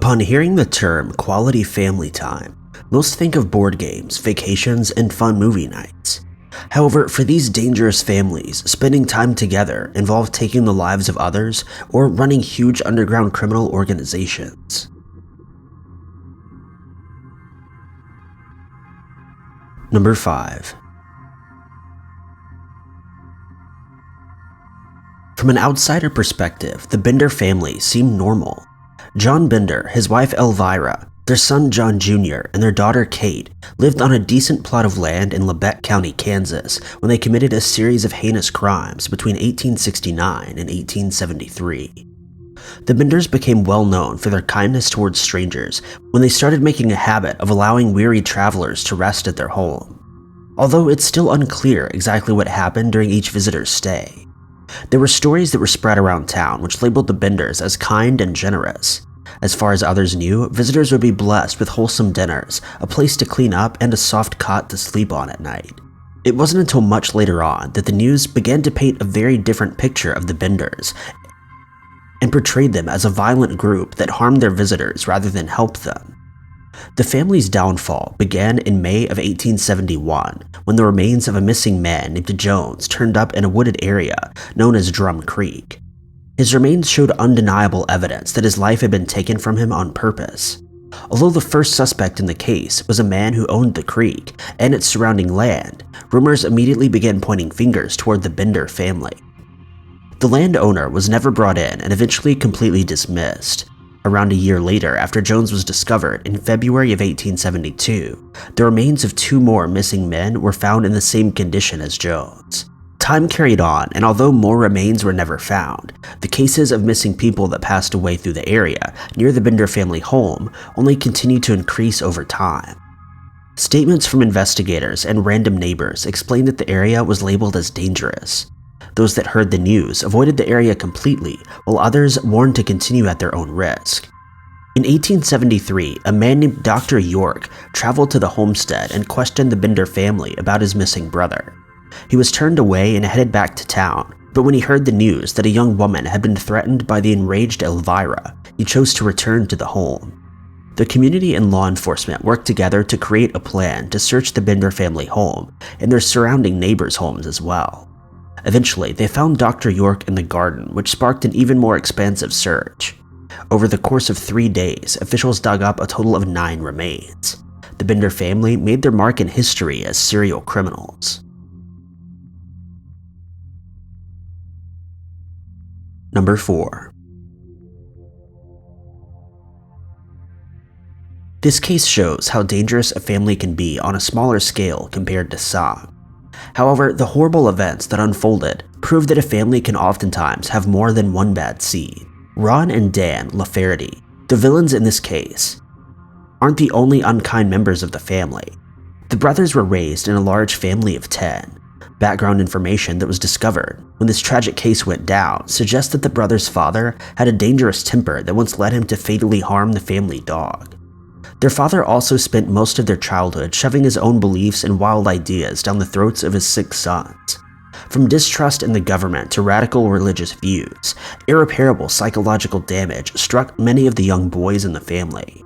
Upon hearing the term quality family time, most think of board games, vacations, and fun movie nights. However, for these dangerous families, spending time together involved taking the lives of others or running huge underground criminal organizations. Number 5. From an outsider perspective, the Bender family seemed normal. John Bender, his wife Elvira, their son John Jr., and their daughter Kate lived on a decent plot of land in Labette County, Kansas, when they committed a series of heinous crimes between 1869 and 1873. The Benders became well known for their kindness towards strangers when they started making a habit of allowing weary travelers to rest at their home. Although it's still unclear exactly what happened during each visitor's stay. There were stories that were spread around town which labeled the Benders as kind and generous. As far as others knew, visitors would be blessed with wholesome dinners, a place to clean up, and a soft cot to sleep on at night. It wasn't until much later on that the news began to paint a very different picture of the Benders and portrayed them as a violent group that harmed their visitors rather than helped them. The family's downfall began in May of 1871 when the remains of a missing man named Jones turned up in a wooded area known as Drum Creek. His remains showed undeniable evidence that his life had been taken from him on purpose. Although the first suspect in the case was a man who owned the creek and its surrounding land, rumors immediately began pointing fingers toward the Bender family. The landowner was never brought in and eventually completely dismissed. Around a year later, after Jones was discovered in February of 1872, the remains of 2 more missing men were found in the same condition as Jones. Time carried on, and although more remains were never found, the cases of missing people that passed away through the area near the Bender family home only continued to increase over time. Statements from investigators and random neighbors explained that the area was labeled as dangerous. Those that heard the news avoided the area completely, while others warned to continue at their own risk. In 1873, a man named Dr. York traveled to the homestead and questioned the Bender family about his missing brother. He was turned away and headed back to town, but when he heard the news that a young woman had been threatened by the enraged Elvira, he chose to return to the home. The community and law enforcement worked together to create a plan to search the Bender family home and their surrounding neighbors' homes as well. Eventually, they found Dr. York in the garden, which sparked an even more expansive search. Over the course of 3 days, officials dug up a total of 9 remains. The Bender family made their mark in history as serial criminals. Number 4. This case shows how dangerous a family can be on a smaller scale compared to some. However, the horrible events that unfolded prove that a family can oftentimes have more than one bad seed. Ron and Dan Lafferty, the villains in this case, aren't the only unkind members of the family. The brothers were raised in a large family of 10. Background information that was discovered when this tragic case went down suggests that the brother's father had a dangerous temper that once led him to fatally harm the family dog. Their father also spent most of their childhood shoving his own beliefs and wild ideas down the throats of his 6 sons. From distrust in the government to radical religious views, irreparable psychological damage struck many of the young boys in the family.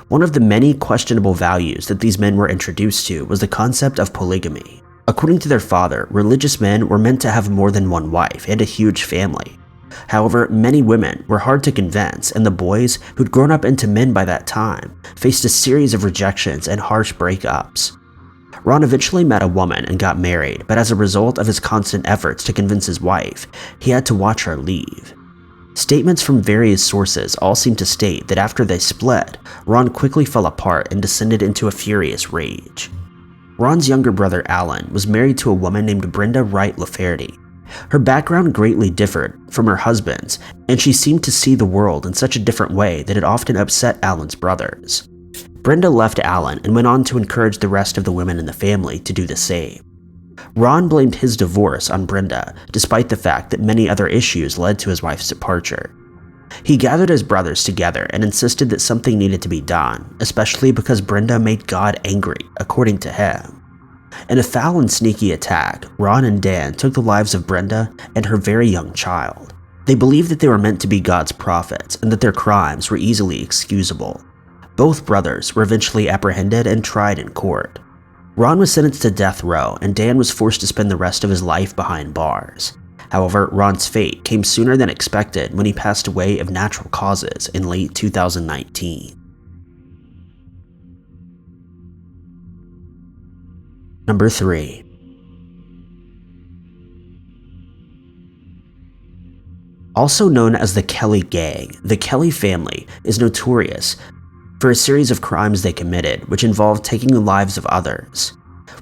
One of the many questionable values that these men were introduced to was the concept of polygamy. According to their father, religious men were meant to have more than one wife and a huge family. However, many women were hard to convince, and the boys, who'd grown up into men by that time, faced a series of rejections and harsh breakups. Ron eventually met a woman and got married, but as a result of his constant efforts to convince his wife, he had to watch her leave. Statements from various sources all seem to state that after they split, Ron quickly fell apart and descended into a furious rage. Ron's younger brother Alan was married to a woman named Brenda Wright Lafferty. Her background greatly differed from her husband's, and she seemed to see the world in such a different way that it often upset Alan's brothers. Brenda left Alan and went on to encourage the rest of the women in the family to do the same. Ron blamed his divorce on Brenda, despite the fact that many other issues led to his wife's departure. He gathered his brothers together and insisted that something needed to be done, especially because Brenda made God angry, according to him. In a foul and sneaky attack, Ron and Dan took the lives of Brenda and her very young child. They believed that they were meant to be God's prophets and that their crimes were easily excusable. Both brothers were eventually apprehended and tried in court. Ron was sentenced to death row, and Dan was forced to spend the rest of his life behind bars. However, Ron's fate came sooner than expected when he passed away of natural causes in late 2019. Number 3. Also known as the Kelly Gang, the Kelly family is notorious for a series of crimes they committed, which involved taking the lives of others.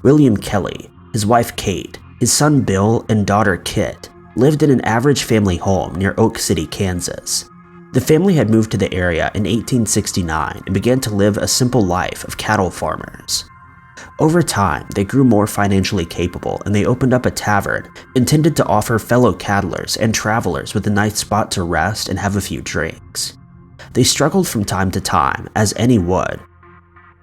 William Kelly, his wife Kate, his son Bill, and daughter Kit lived in an average family home near Oak City, Kansas. The family had moved to the area in 1869 and began to live a simple life of cattle farmers. Over time, they grew more financially capable and they opened up a tavern intended to offer fellow cattlers and travelers with a nice spot to rest and have a few drinks. They struggled from time to time, as any would,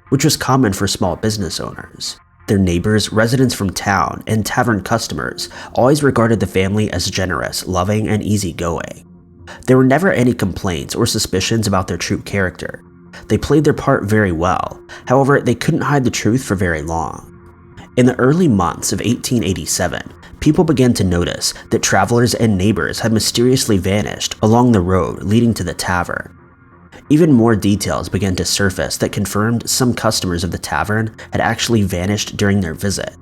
which was common for small business owners. Their neighbors, residents from town, and tavern customers always regarded the family as generous, loving, and easygoing. There were never any complaints or suspicions about their true character. They played their part very well, however, they couldn't hide the truth for very long. In the early months of 1887, people began to notice that travelers and neighbors had mysteriously vanished along the road leading to the tavern. Even more details began to surface that confirmed some customers of the tavern had actually vanished during their visit.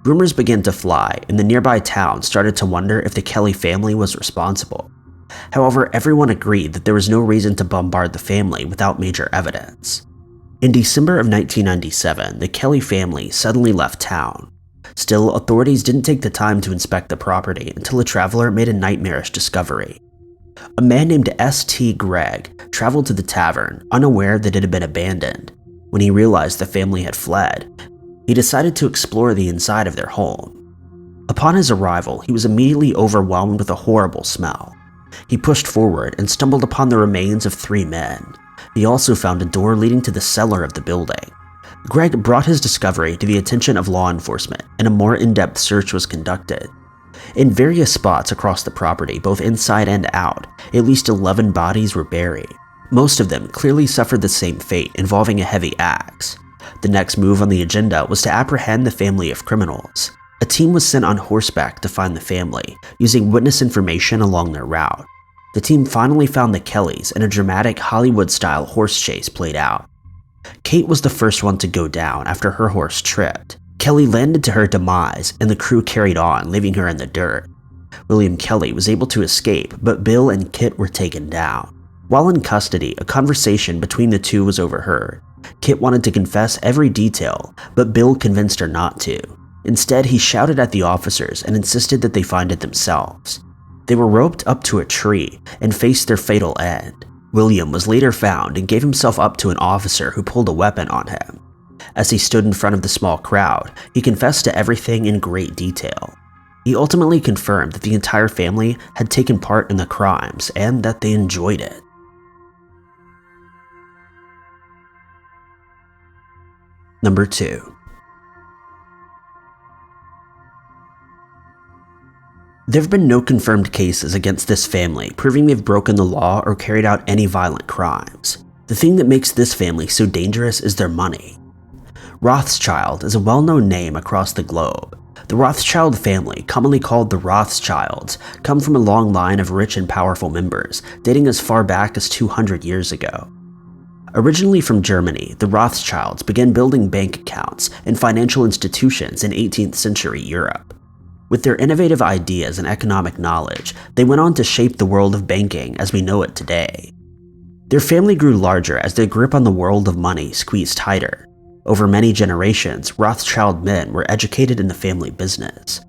Rumors began to fly, and the nearby town started to wonder if the Kelly family was responsible. However, everyone agreed that there was no reason to bombard the family without major evidence. In December of 1997, the Kelly family suddenly left town. Still, authorities didn't take the time to inspect the property until a traveler made a nightmarish discovery. A man named S.T. Gregg traveled to the tavern, unaware that it had been abandoned. When he realized the family had fled, he decided to explore the inside of their home. Upon his arrival, he was immediately overwhelmed with a horrible smell. He pushed forward and stumbled upon the remains of 3 men. He also found a door leading to the cellar of the building. Gregg brought his discovery to the attention of law enforcement, and a more in-depth search was conducted. In various spots across the property, both inside and out, at least 11 bodies were buried. Most of them clearly suffered the same fate, involving a heavy axe. The next move on the agenda was to apprehend the family of criminals. A team was sent on horseback to find the family, using witness information along their route. The team finally found the Kellys, and a dramatic Hollywood-style horse chase played out. Kate was the first one to go down after her horse tripped. Kelly landed to her demise, and the crew carried on, leaving her in the dirt. William Kelly was able to escape, but Bill and Kit were taken down. While in custody, a conversation between the two was overheard. Kit wanted to confess every detail, but Bill convinced her not to. Instead, he shouted at the officers and insisted that they find it themselves. They were roped up to a tree and faced their fatal end. William was later found and gave himself up to an officer who pulled a weapon on him. As he stood in front of the small crowd, he confessed to everything in great detail. He ultimately confirmed that the entire family had taken part in the crimes and that they enjoyed it. Number 2. There have been no confirmed cases against this family proving they've broken the law or carried out any violent crimes. The thing that makes this family so dangerous is their money. Rothschild is a well-known name across the globe. The Rothschild family, commonly called the Rothschilds, come from a long line of rich and powerful members, dating as far back as 200 years ago. Originally from Germany, the Rothschilds began building bank accounts and financial institutions in 18th century Europe. With their innovative ideas and economic knowledge, they went on to shape the world of banking as we know it today. Their family grew larger as their grip on the world of money squeezed tighter. Over many generations, Rothschild men were educated in the family business.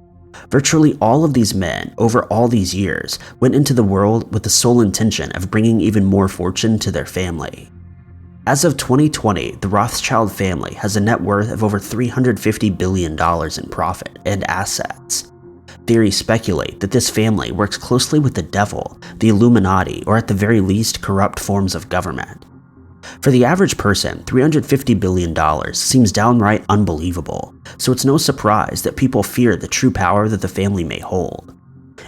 Virtually all of these men, over all these years, went into the world with the sole intention of bringing even more fortune to their family. As of 2020, the Rothschild family has a net worth of over $350 billion in profit and assets. Theories speculate that this family works closely with the devil, the Illuminati, or at the very least corrupt forms of government. For the average person, $350 billion seems downright unbelievable, so it's no surprise that people fear the true power that the family may hold.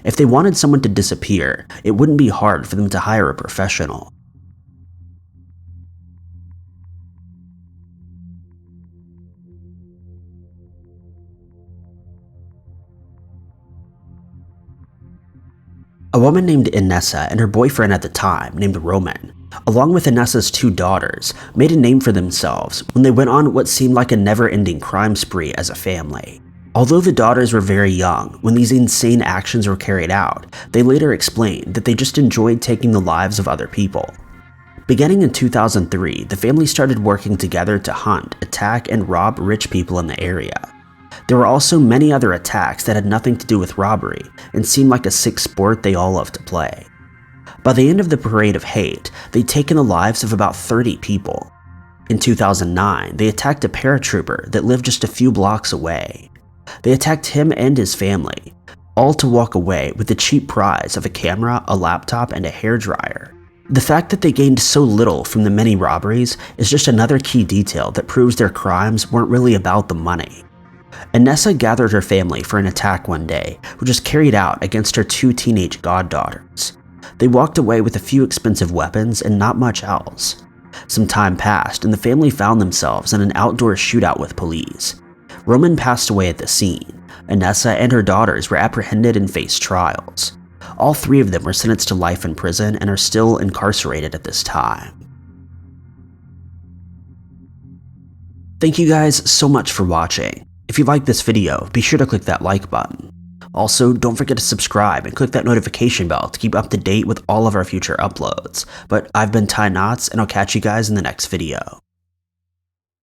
If they wanted someone to disappear, it wouldn't be hard for them to hire a professional. A woman named Inessa and her boyfriend at the time, named Rowman, along with Inessa's 2 daughters, made a name for themselves when they went on what seemed like a never-ending crime spree as a family. Although the daughters were very young when these insane actions were carried out, they later explained that they just enjoyed taking the lives of other people. Beginning in 2003, the family started working together to hunt, attack, and rob rich people in the area. There were also many other attacks that had nothing to do with robbery and seemed like a sick sport they all loved to play. By the end of the parade of hate, they'd taken the lives of about 30 people. In 2009, they attacked a paratrooper that lived just a few blocks away. They attacked him and his family, all to walk away with the cheap prize of a camera, a laptop, and a hairdryer. The fact that they gained so little from the many robberies is just another key detail that proves their crimes weren't really about the money. Inessa gathered her family for an attack one day, which was carried out against her 2 teenage goddaughters. They walked away with a few expensive weapons and not much else. Some time passed and the family found themselves in an outdoor shootout with police. Rowman passed away at the scene. Inessa and her daughters were apprehended and faced trials. All 3 of them were sentenced to life in prison and are still incarcerated at this time. Thank you guys so much for watching. If you liked this video, be sure to click that like button. Also, don't forget to subscribe and click that notification bell to keep up to date with all of our future uploads. But I've been Ty Knotts, and I'll catch you guys in the next video.